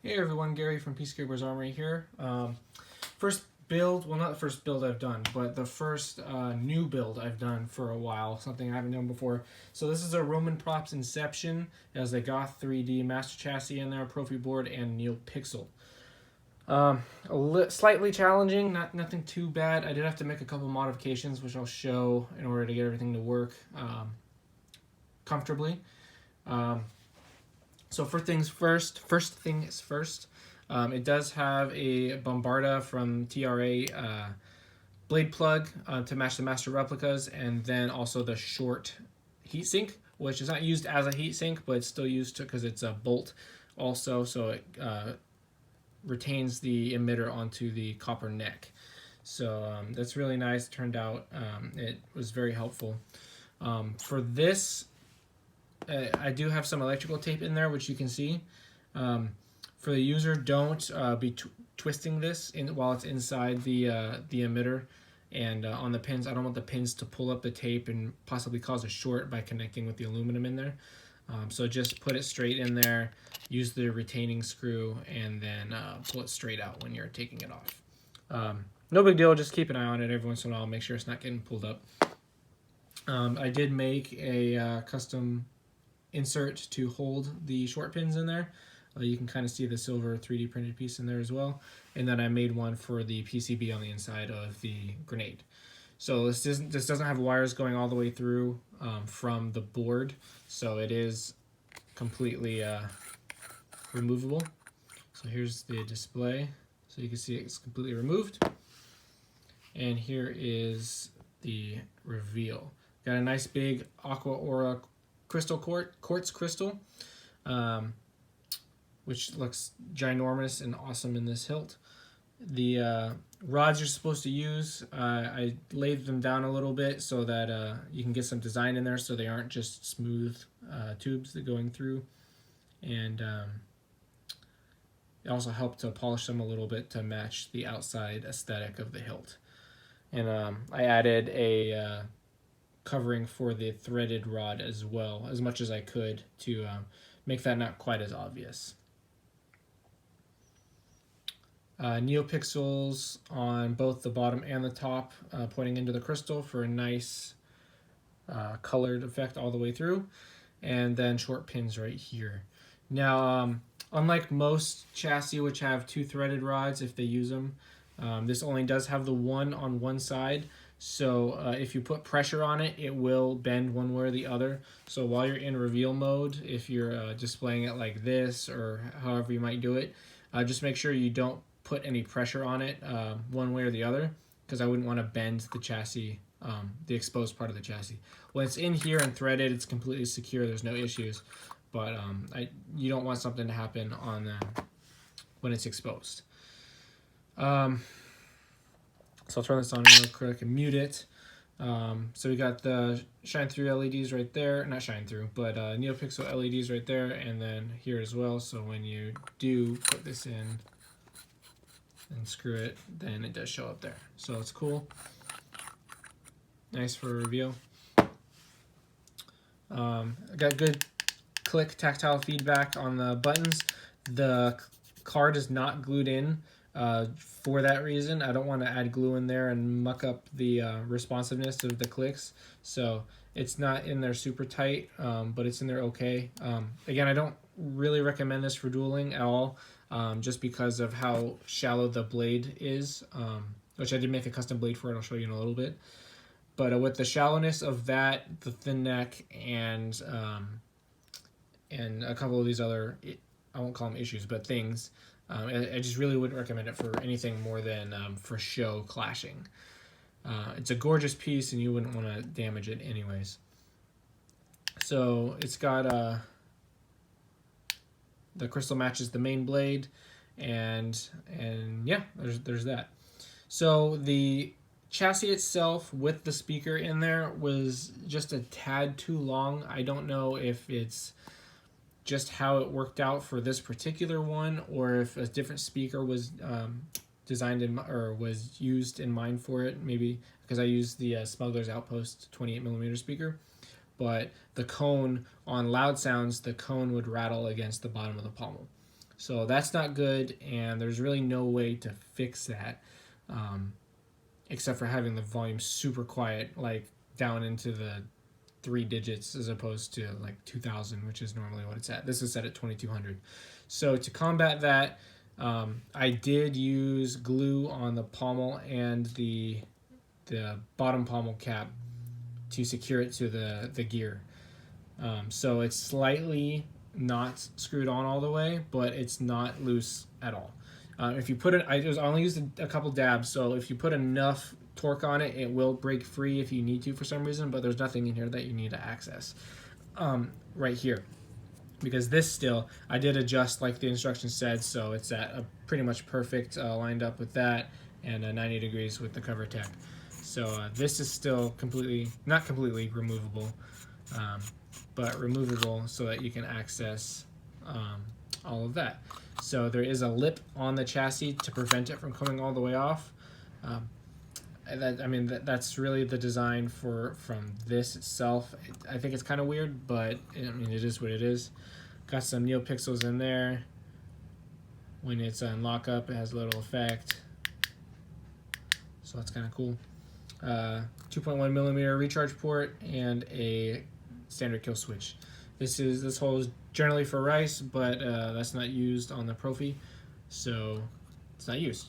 Hey everyone, Gary from Peacekeeper's Armory here. First build, well not the first build I've done, but the first new build I've done for a while, something I haven't done before. So this is a Roman Props Inception. It has the Goth 3D Master Chassis in there, Profi board, and Neil Pixel. Slightly challenging, nothing too bad. I did have to make a couple modifications, which I'll show in order to get everything to work comfortably. So first things first, it does have a Bombarda from TRA blade plug to match the master replicas, and then also the short heatsink, which is not used as a heatsink, but it's still used because it's a bolt also, so it retains the emitter onto the copper neck. So that's really nice. It turned out it was very helpful. For this, I do have some electrical tape in there, which you can see. For the user, don't be twisting this while it's inside the emitter and on the pins. I don't want the pins to pull up the tape and possibly cause a short by connecting with the aluminum in there. So just put it straight in there, use the retaining screw, and then pull it straight out when you're taking it off. No big deal, just keep an eye on it every once in a while, make sure it's not getting pulled up. I did make a custom insert to hold the short pins in there. You can kind of see the silver 3D printed piece in there as well. And then I made one for the PCB on the inside of the grenade. So this doesn't have wires going all the way through from the board, so it is completely removable. So here's the display, so you can see it's completely removed. And here is the reveal. Got a nice big Aqua Aura crystal quartz crystal, which looks ginormous and awesome in this hilt. The rods you're supposed to use, I laid them down a little bit so that you can get some design in there, so they aren't just smooth tubes that going through. And it also helped to polish them a little bit to match the outside aesthetic of the hilt. And I added a covering for the threaded rod as well, as much as I could, to make that not quite as obvious. NeoPixels on both the bottom and the top, pointing into the crystal for a nice colored effect all the way through, and then short pins right here. Now, unlike most chassis which have two threaded rods if they use them, this only does have the one on one side. So if you put pressure on it, it will bend one way or the other. So while you're in reveal mode, if you're displaying it like this or however you might do it, just make sure you don't put any pressure on it one way or the other, because I wouldn't want to bend the chassis, the exposed part of the chassis. When it's in here and threaded, it's completely secure, there's no issues. But you don't want something to happen on when it's exposed. So I'll turn this on real quick and mute it. So we got the shine through LEDs right there, not shine through, but NeoPixel LEDs right there, and then here as well. So when you do put this in and screw it, then it does show up there. So it's cool. Nice for a reveal. I got good click tactile feedback on the buttons. The card is not glued in. For that reason, I don't want to add glue in there and muck up the responsiveness of the clicks. So it's not in there super tight, but it's in there okay. Again, I don't really recommend this for dueling at all, just because of how shallow the blade is, which I did make a custom blade for it. I'll show you in a little bit. But with the shallowness of that, the thin neck, and a couple of these other, I won't call them issues, but things, I just really wouldn't recommend it for anything more than for show clashing. It's a gorgeous piece, and you wouldn't want to damage it anyways. So it's got the crystal matches the main blade, and yeah, there's that. So the chassis itself with the speaker in there was just a tad too long. I don't know if it's just how it worked out for this particular one, or if a different speaker was designed in or was used in mind for it. Maybe because I used the Smuggler's Outpost 28mm speaker, but the cone on loud sounds, the cone would rattle against the bottom of the pommel. So that's not good, and there's really no way to fix that, except for having the volume super quiet, like down into the 3 digits as opposed to like 2000, which is normally what it's at. This is set at 2200. So to combat that, I did use glue on the pommel and the bottom pommel cap to secure it to the gear. So it's slightly not screwed on all the way, but it's not loose at all. If you put it, I only used a couple dabs, so if you put enough torque on it, it will break free if you need to for some reason, but there's nothing in here that you need to access. Right here. Because this still, I did adjust like the instructions said, so it's at a pretty much perfect lined up with that, and 90 degrees with the cover tech. So this is still not completely removable, but removable so that you can access all of that. So there is a lip on the chassis to prevent it from coming all the way off. That's really the design from this itself. I think it's kind of weird, but it is what it is. Got some NeoPixels in there. When it's on lockup, it has a little effect. So that's kind of cool. 2.1 millimeter recharge port and a standard kill switch. This hole is generally for rice, but that's not used on the Profi, so it's not used.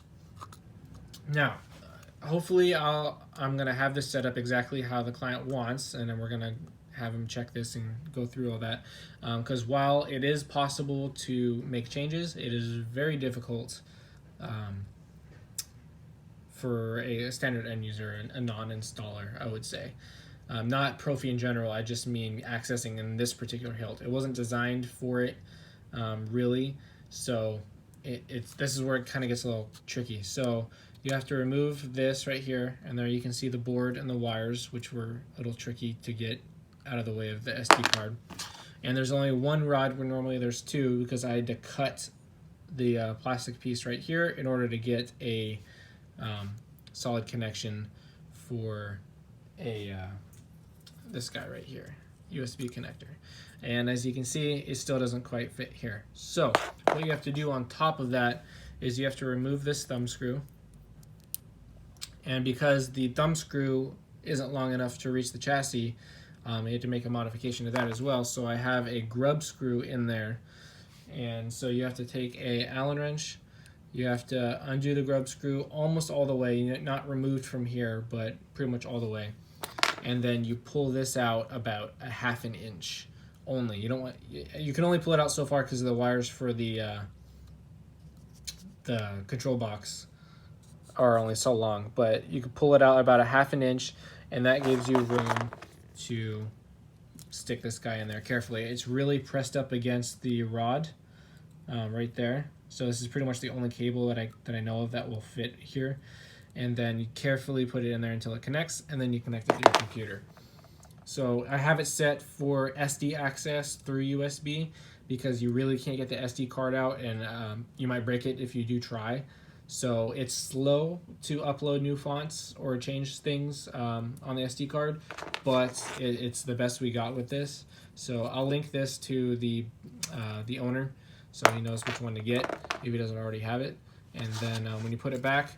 Now, hopefully I'm gonna have this set up exactly how the client wants, and then we're gonna have him check this and go through all that. Because while it is possible to make changes, it is very difficult for a standard end user, a non-installer, I would say. Not Profi in general, I just mean accessing in this particular hilt. It wasn't designed for it, really, so this is where it kind of gets a little tricky. So you have to remove this right here, and there you can see the board and the wires, which were a little tricky to get out of the way of the SD card. And there's only one rod where normally there's two, because I had to cut the plastic piece right here in order to get a solid connection for this guy right here, USB connector. And as you can see, it still doesn't quite fit here. So what you have to do on top of that is you have to remove this thumb screw. And because the thumb screw isn't long enough to reach the chassis, I had to make a modification to that as well. So I have a grub screw in there. And so you have to take a Allen wrench. You have to undo the grub screw almost all the way, not removed from here, but pretty much all the way. And then you pull this out about a ½ an inch only. You can only pull it out so far because of the wires for the control box are only so long, but you can pull it out about a ½ an inch, and that gives you room to stick this guy in there carefully. It's really pressed up against the rod right there. So this is pretty much the only cable that I know of that will fit here. And then you carefully put it in there until it connects, and then you connect it to your computer. So I have it set for SD access through USB because you really can't get the SD card out, and you might break it if you do try. So it's slow to upload new fonts or change things on the SD card, but it's the best we got with this. So I'll link this to the owner so he knows which one to get if he doesn't already have it. And then when you put it back,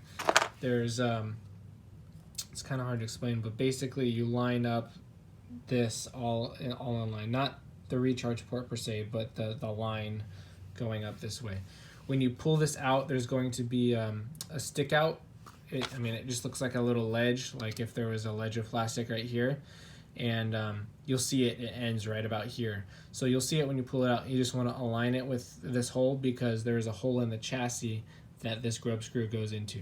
there's it's kind of hard to explain, but basically you line up this all in line, not the recharge port per se, but the line going up this way. When you pull this out, there's going to be a stick out. It just looks like a little ledge, like if there was a ledge of plastic right here, and you'll see it ends right about here. So you'll see it when you pull it out. You just want to align it with this hole because there is a hole in the chassis that this grub screw goes into.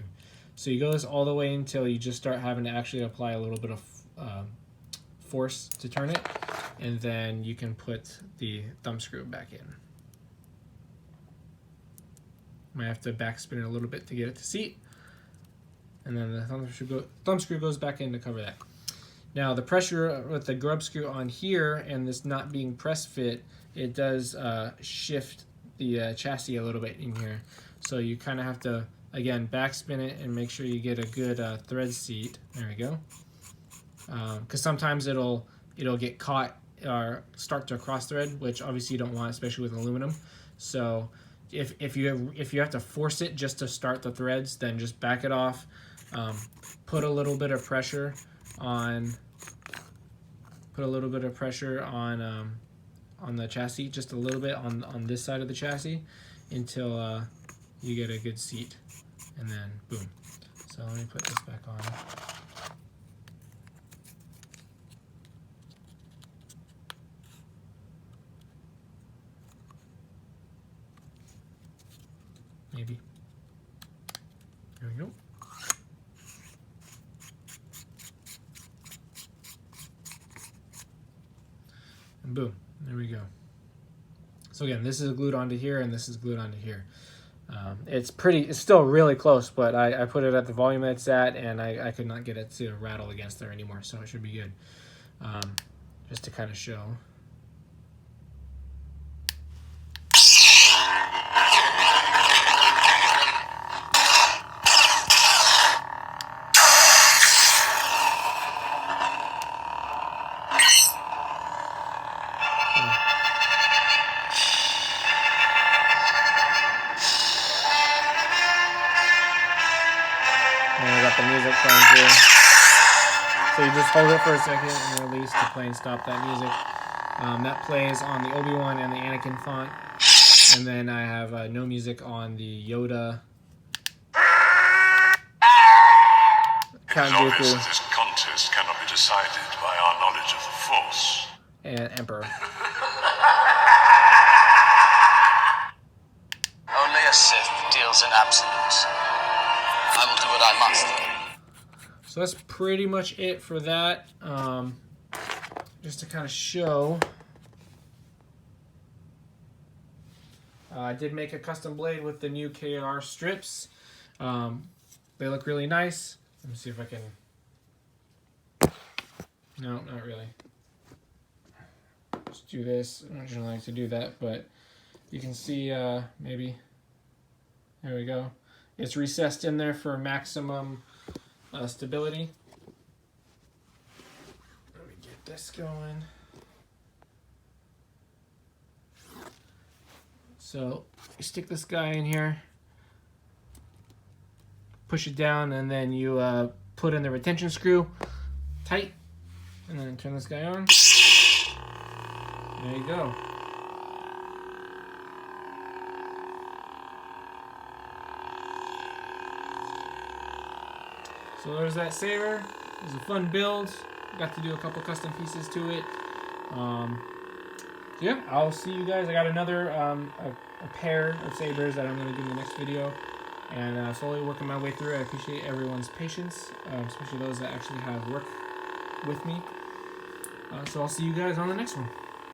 So you go this all the way until you just start having to actually apply a little bit of force to turn it, and then you can put the thumb screw back in. Might have to backspin it a little bit to get it to seat, and then the thumb screw goes back in to cover that. Now the pressure with the grub screw on here and this not being press fit, it does shift the chassis a little bit in here. So you kind of have to, again, backspin it and make sure you get a good thread seat. There we go. Because sometimes it'll get caught or start to cross thread, which obviously you don't want, especially with aluminum. So if you have to force it just to start the threads, then just back it off. Put a little bit of pressure on. On the chassis, just a little bit on this side of the chassis, until you get a good seat, and then boom. So let me put this back on. Maybe. There we go. And boom, there we go. So again, this is glued onto here, and this is glued onto here. It's still really close, but I put it at the volume that it's at, and I could not get it to rattle against there anymore, so it should be good. Just to kind of show. And I got the music playing through. So you just hold it for a second and release to play and stop that music. That plays on the Obi-Wan and the Anakin font. And then I have no music on the Yoda. Count Dooku. This contest cannot be decided by our knowledge of the Force. And Emperor. Only a Sith deals in absolutes. I will do what I must. So that's pretty much it for that. Just to kind of show. I did make a custom blade with the new KR strips. They look really nice. Let me see if I can... No, not really. Just do this. I don't usually like to do that, but you can see maybe... There we go. It's recessed in there for maximum stability. Let me get this going. So you stick this guy in here, push it down, and then you put in the retention screw tight, and then turn this guy on. There you go. So there's that saber. It was a fun build. Got to do a couple custom pieces to it. Yeah, I'll see you guys. I got another a pair of sabers that I'm going to do in the next video, and slowly working my way through. I appreciate everyone's patience, especially those that actually have work with me. So I'll see you guys on the next one.